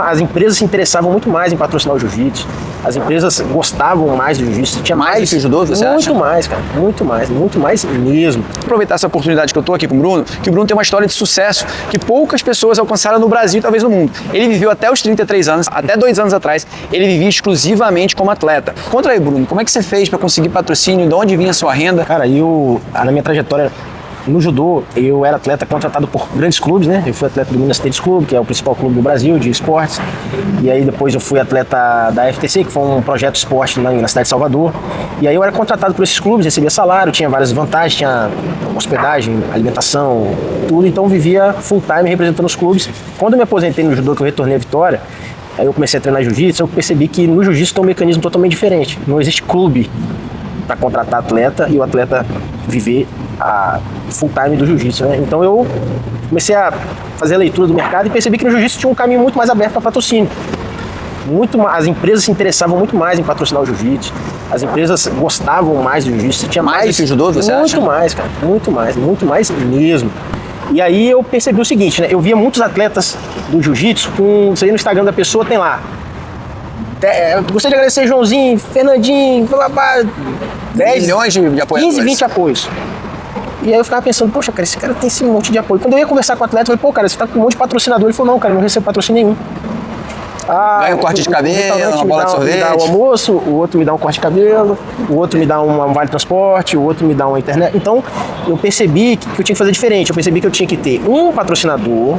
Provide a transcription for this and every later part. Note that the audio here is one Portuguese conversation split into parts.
As empresas se interessavam muito mais em patrocinar o jiu-jitsu. As empresas gostavam mais do jiu-jitsu. Tinha mais do que o judô, você acha? Muito mais, cara. Muito mais mesmo. Aproveitar essa oportunidade que eu tô aqui com o Bruno, que o Bruno tem uma história de sucesso que poucas pessoas alcançaram no Brasil e talvez no mundo. Ele viveu até os 33 anos, até 2 anos atrás, ele vivia exclusivamente como atleta. Conta aí, Bruno, como é que você fez para conseguir patrocínio? De onde vinha a sua renda? Cara, na minha trajetória no judô, eu era atleta contratado por grandes clubes, né? Eu fui atleta do Minas Tênis Clube, que é o principal clube do Brasil de esportes. E aí depois eu fui atleta da FTC, que foi um projeto de esporte na cidade de Salvador. E aí eu era contratado por esses clubes, recebia salário, tinha várias vantagens, tinha hospedagem, alimentação, tudo. Então eu vivia full time representando os clubes. Quando eu me aposentei no judô, que eu retornei à Vitória, aí eu comecei a treinar jiu-jitsu, eu percebi que no jiu-jitsu tem um mecanismo totalmente diferente. Não existe clube para contratar atleta e o atleta viver a full time do jiu-jitsu, né? Então eu comecei a fazer a leitura do mercado e percebi que no jiu-jitsu tinha um caminho muito mais aberto para patrocínio. As empresas se interessavam muito mais em patrocinar o jiu-jitsu. As empresas gostavam mais do jiu-jitsu. Tinha mais do que o judô, você acha? Muito mais, cara. Muito mais mesmo. E aí eu percebi o seguinte, né? Eu via muitos atletas do jiu-jitsu você aí no Instagram da pessoa tem lá. Gostaria de agradecer Joãozinho, Fernandinho, 10 milhões de apoiadores. 15, 20 apoios. E aí eu ficava pensando, poxa, cara, esse cara tem esse monte de apoio. Quando eu ia conversar com o atleta, eu falei, pô, cara, você tá com um monte de patrocinador. Ele falou, não, cara, eu não recebo patrocínio nenhum. Ganha um corte de cabelo, uma bola de sorvete. Me dá o almoço, o outro me dá um corte de cabelo, o outro me dá um vale transporte, o outro me dá uma internet. Então, eu percebi que eu tinha que fazer diferente. Eu percebi que eu tinha que ter um patrocinador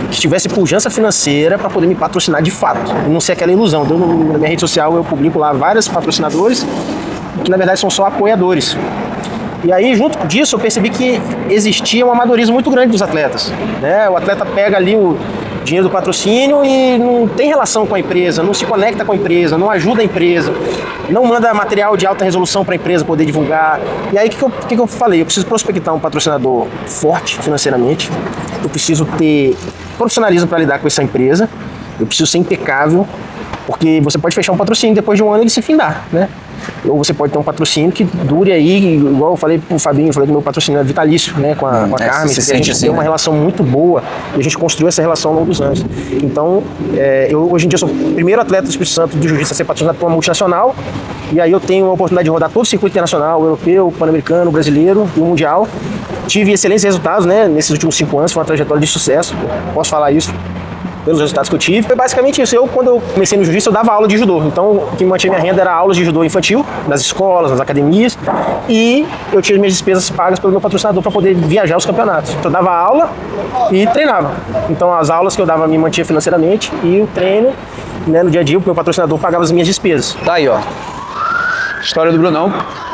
que tivesse pujança financeira para poder me patrocinar de fato. E não ser aquela ilusão. Na minha rede social eu publico lá vários patrocinadores que, na verdade, são só apoiadores. E aí, junto disso, eu percebi que existia um amadorismo muito grande dos atletas, né? O atleta pega ali o dinheiro do patrocínio e não tem relação com a empresa, não se conecta com a empresa, não ajuda a empresa, não manda material de alta resolução para a empresa poder divulgar. E aí, o que eu falei? Eu preciso prospectar um patrocinador forte financeiramente, eu preciso ter profissionalismo para lidar com essa empresa, eu preciso ser impecável, porque você pode fechar um patrocínio depois de um ano ele se findar, né? Ou você pode ter um patrocínio que dure aí, igual eu falei pro Fabinho, eu falei do meu patrocínio vitalício, né, com a Carmen, que a gente tem uma relação muito boa e a gente construiu essa relação ao longo dos anos. Então, eu hoje em dia sou o primeiro atleta do Espírito Santo de jiu-jitsu a ser patrocinado por uma multinacional, e aí eu tenho a oportunidade de rodar todo o circuito internacional, o europeu, o pan-americano, o brasileiro e o mundial. Tive excelentes resultados, né, nesses últimos 5 anos, foi uma trajetória de sucesso, posso falar isso pelos resultados que eu tive. Foi basicamente isso. Quando eu comecei no jiu-jitsu, eu dava aula de judô. Então, o que me mantinha minha renda era aulas de judô infantil, nas escolas, nas academias, e eu tinha minhas despesas pagas pelo meu patrocinador para poder viajar aos campeonatos. Então, eu dava aula e treinava. Então, as aulas que eu dava me mantinha financeiramente e o treino, né, no dia a dia, o meu patrocinador pagava as minhas despesas. Tá aí, ó. História do Brunão.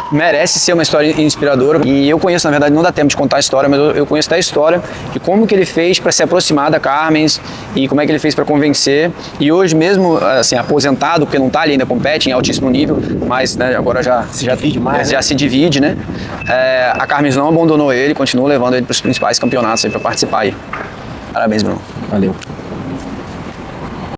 Merece ser uma história inspiradora e eu conheço, na verdade, não dá tempo de contar a história, mas eu conheço da história de como que ele fez para se aproximar da Carmen e como é que ele fez para convencer. E hoje mesmo, assim, aposentado, porque não tá ali, ainda compete em altíssimo nível, mas, né, agora já se divide, né? A Carmen não abandonou ele, continua levando ele para os principais campeonatos aí para participar aí. Parabéns, Bruno. Valeu.